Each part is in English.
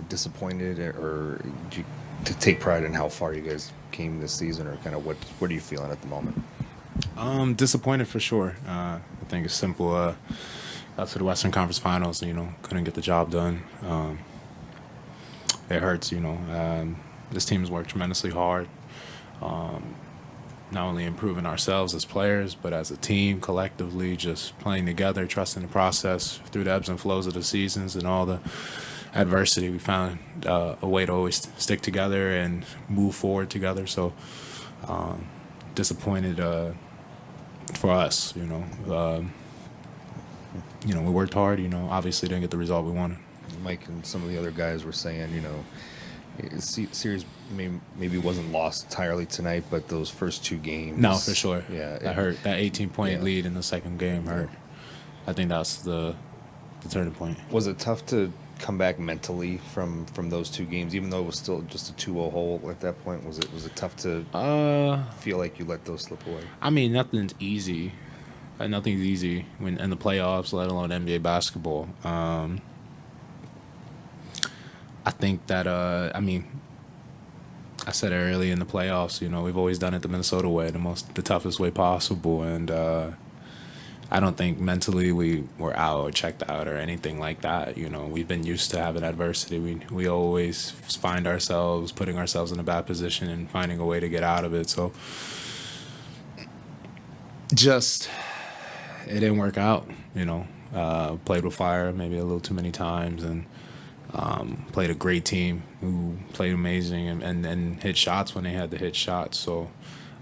disappointed, or do you to take pride in how far you guys came this season, or kind of what are you feeling at the moment? Disappointed for sure. I think it's simple. Got to the Western Conference Finals, couldn't get the job done. It hurts, this team has worked tremendously hard, not only improving ourselves as players, but as a team, collectively, just playing together, trusting the process through the ebbs and flows of the seasons and all the adversity. We found a way to always stick together and move forward together. So disappointed for us, we worked hard, obviously didn't get the result we wanted. Mike and some of the other guys were saying, series maybe wasn't lost entirely tonight, but those first two games. No, for sure. Yeah, that hurt. That 18-point lead in the second game hurt. I think that's the turning point. Was it tough to come back mentally from those two games, even though it was still just a 2-0 hole at that point? Was it tough to feel like you let those slip away? I mean, nothing's easy. Nothing's easy when in the playoffs, let alone NBA basketball. I think that, I said it early in the playoffs, we've always done it the Minnesota way, the toughest way possible. And I don't think mentally we were out or checked out or anything like that. We've been used to having adversity. We always find ourselves putting ourselves in a bad position and finding a way to get out of it. So just, it didn't work out, played with fire maybe a little too many times, and played a great team who played amazing and hit shots when they had to hit shots. So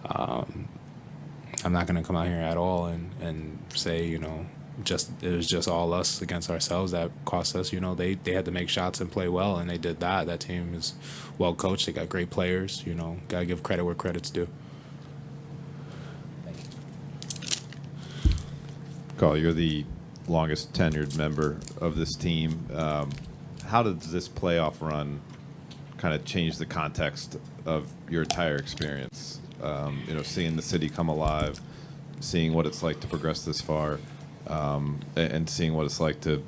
I'm not going to come out here at all and say, it was just all us against ourselves that cost us. They had to make shots and play well, and they did that. That team is well coached. They got great players. Got to give credit where credit's due. Karl, you're the longest tenured member of this team. How does this playoff run kind of change the context of your entire experience? Seeing the city come alive, seeing what it's like to progress this far, and seeing what it's like to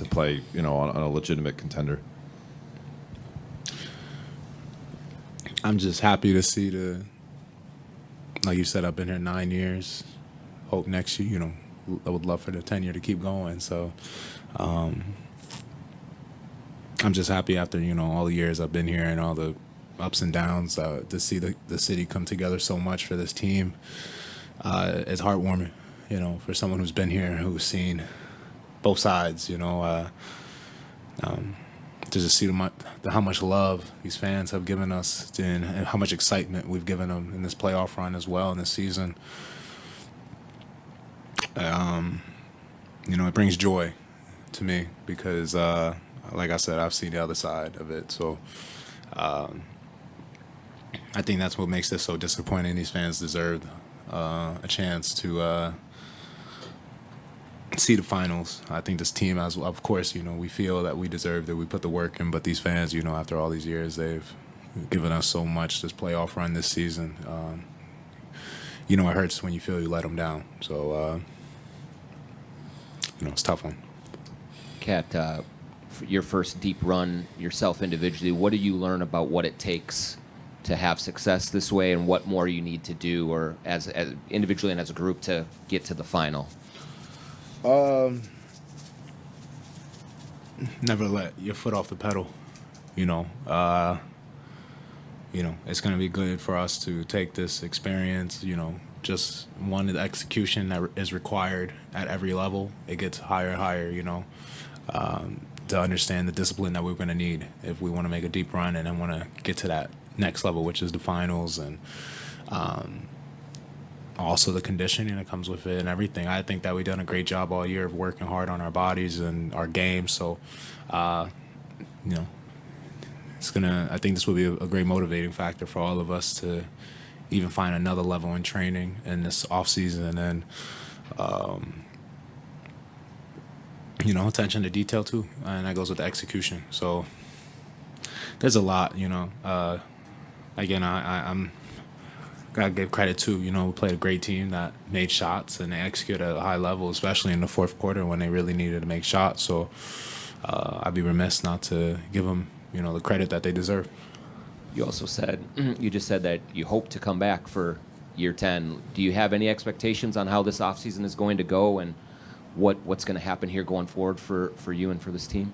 play, on a legitimate contender. I'm just happy to see like you said, I've been here 9 years. Hope next year, I would love for the tenure to keep going. So I'm just happy after, all the years I've been here and all the ups and downs to see the city come together so much for this team. It's heartwarming, for someone who's been here, who's seen both sides, to just see how much love these fans have given us and how much excitement we've given them in this playoff run as well in this season. It brings joy to me because, like I said, I've seen the other side of it. So I think that's what makes this so disappointing. These fans deserve a chance to see the finals. I think this team, of course, we feel that we deserve that. We put the work in, but these fans, after all these years, they've given us so much this playoff run this season. It hurts when you feel you let them down. So, it's a tough one. Kat, for your first deep run yourself individually, what do you learn about what it takes to have success this way, and what more you need to do, or as individually and as a group, to get to the final? Never let your foot off the pedal. It's going to be good for us to take this experience, just one, the execution that is required at every level. It gets higher and higher, to understand the discipline that we're going to need if we want to make a deep run and then want to get to that next level, which is the finals, and also the conditioning that comes with it and everything. I think that we've done a great job all year of working hard on our bodies and our game. So, I think this will be a great motivating factor for all of us to even find another level in training in this off season, and then, attention to detail too, and that goes with the execution. So there's a lot, Again, I'm gotta give credit to, we played a great team that made shots and they executed at a high level, especially in the fourth quarter when they really needed to make shots. So I'd be remiss not to give them the credit that they deserve. You also said, you just said that you hope to come back for year 10. Do you have any expectations on how this offseason is going to go and what's going to happen here going forward for you and for this team?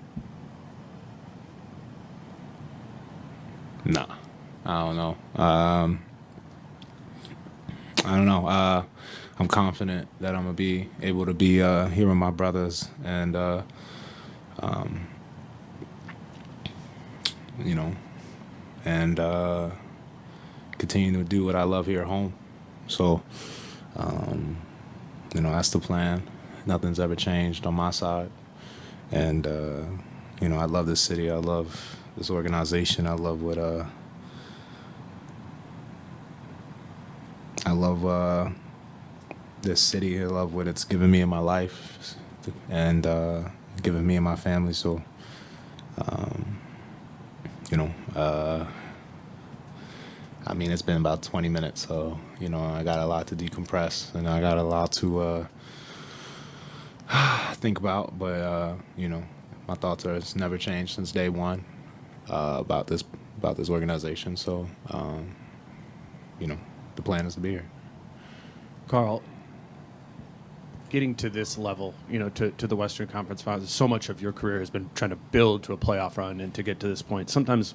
Nah, I don't know. I don't know. I'm confident that I'm gonna be able to be here with my brothers and and continue to do what I love here at home. So, that's the plan. Nothing's ever changed on my side, and I love this city. I love this organization. I love what I love this city. I love what it's given me in my life and given me and my family. So, it's been about 20 minutes. So, I got a lot to decompress and I got a lot to think about. But, my thoughts are it's never changed since day one about this organization. So, the plan is to be here. Karl, getting to this level, to the Western Conference Finals, so much of your career has been trying to build to a playoff run and to get to this point. Sometimes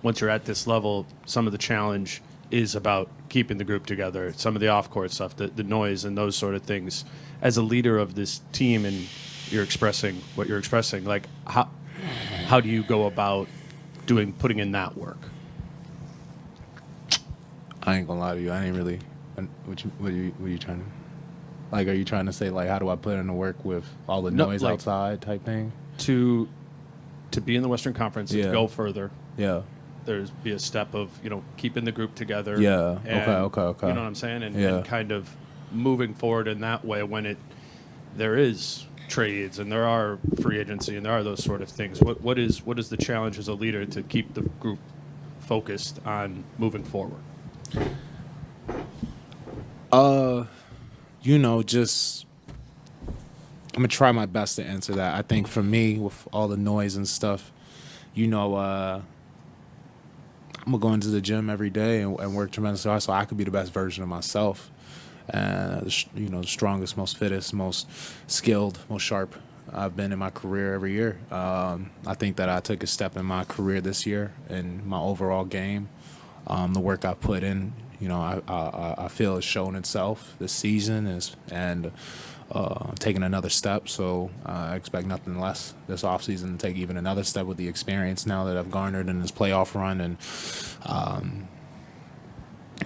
once you're at this level, some of the challenge is about keeping the group together, some of the off-court stuff, the noise and those sort of things. As a leader of this team and you're expressing what you're expressing, like how do you go about putting in that work? I ain't gonna lie to you. I ain't really. What are you trying to? Like, are you trying to say like how do I put in the work with all the noise outside type thing? To be in the Western Conference and to go further. Yeah. There's be a step of keeping the group together. Yeah. And, Okay. You know what I'm saying? And kind of moving forward in that way when there is trades and there are free agency and there are those sort of things. What is the challenge as a leader to keep the group focused on moving forward? Just I'm gonna try my best to answer that. I think for me, with all the noise and stuff, I'm gonna go into the gym every day and work tremendously hard so I could be the best version of myself. The strongest, most fittest, most skilled, most sharp I've been in my career every year. I think that I took a step in my career this year in my overall game. The work I put in, I feel has shown itself this season and taking another step. So I expect nothing less this offseason to take even another step with the experience now that I've garnered in this playoff run and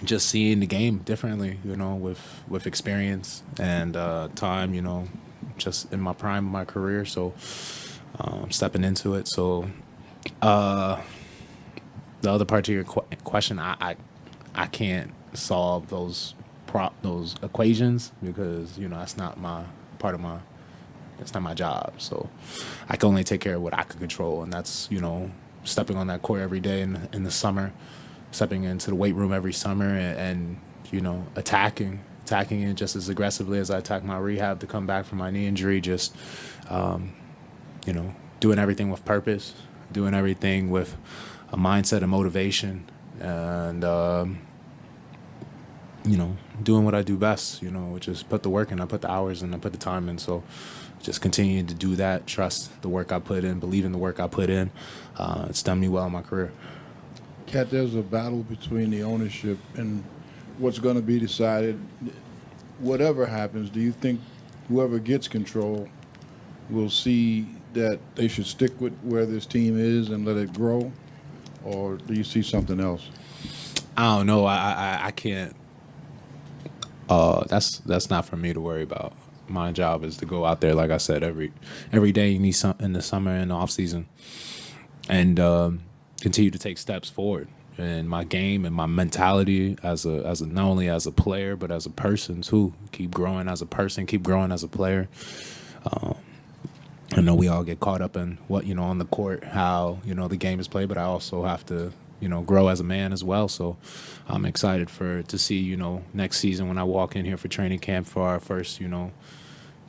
just seeing the game differently, with experience and time, just in my prime of my career. So stepping into it. So the other part of your question, I can't solve those equations because that's not my it's not my job. So I can only take care of what I can control, and that's stepping on that court every day in the summer, stepping into the weight room every summer, and attacking it just as aggressively as I attack my rehab to come back from my knee injury. Just doing everything with purpose, doing everything with a mindset of motivation, and doing what I do best, which is put the work in. I put the hours in, I put the time in. So just continuing to do that, trust the work I put in, believe in the work I put in. It's done me well in my career. Kat, there's a battle between the ownership and what's going to be decided. Whatever happens, do you think whoever gets control will see that they should stick with where this team is and let it grow? Or do you see something else? I don't know. I can't. That's not for me to worry about. My job is to go out there, like I said, every day you need some in the summer and the off season, and continue to take steps forward in my game and my mentality as a not only as a player but as a person too. Keep growing as a person, keep growing as a player. I know we all get caught up in what on the court, how the game is played, but I also have to grow as a man as well. So I'm excited to see next season when I walk in here for training camp for our first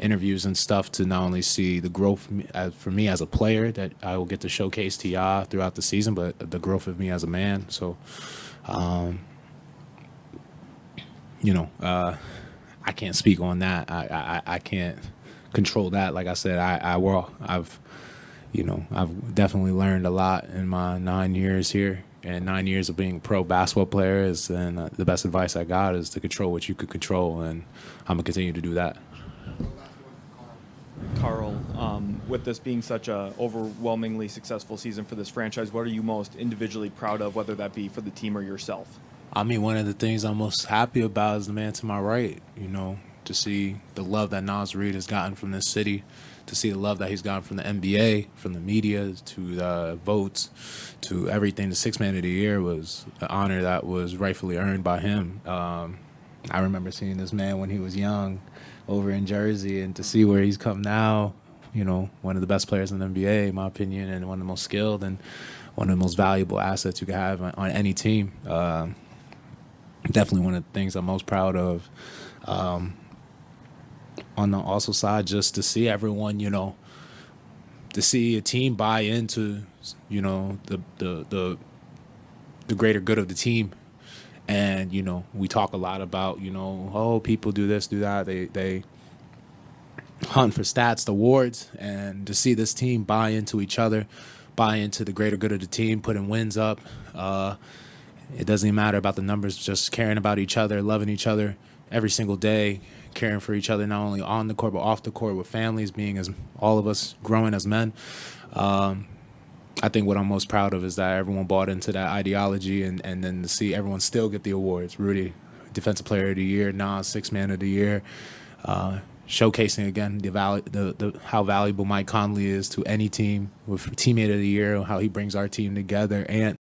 interviews and stuff to not only see the growth for me as a player that I will get to showcase to y'all throughout the season, but the growth of me as a man. So, I can't speak on that. I can't control that. Like I said, I've definitely learned a lot in my 9 years here, and 9 years of being a pro basketball player and the best advice I got is to control what you could control, and I'm gonna continue to do that. Karl, with this being such a overwhelmingly successful season for this franchise, what are you most individually proud of, whether that be for the team or yourself? I mean, one of the things I'm most happy about is the man to my right, to see the love that Nas Reed has gotten from this city, to see the love that he's gotten from the NBA, from the media, to the votes, to everything. The Sixth Man of the Year was an honor that was rightfully earned by him. I remember seeing this man when he was young over in Jersey, and to see where he's come now, one of the best players in the NBA, in my opinion, and one of the most skilled and one of the most valuable assets you could have on any team. Definitely one of the things I'm most proud of. On the also side, just to see everyone, to see a team buy into, the greater good of the team. And, we talk a lot about, people do this, do that. They hunt for stats, the awards, and to see this team buy into each other, buy into the greater good of the team, putting wins up. It doesn't even matter about the numbers, just caring about each other, loving each other every single day, caring for each other, not only on the court, but off the court with families, being as all of us growing as men. I think what I'm most proud of is that everyone bought into that ideology, and then to see everyone still get the awards. Rudy, Defensive Player of the Year, Nas, Sixth Man of the Year, showcasing again the how valuable Mike Conley is to any team, with Teammate of the Year, how he brings our team together, and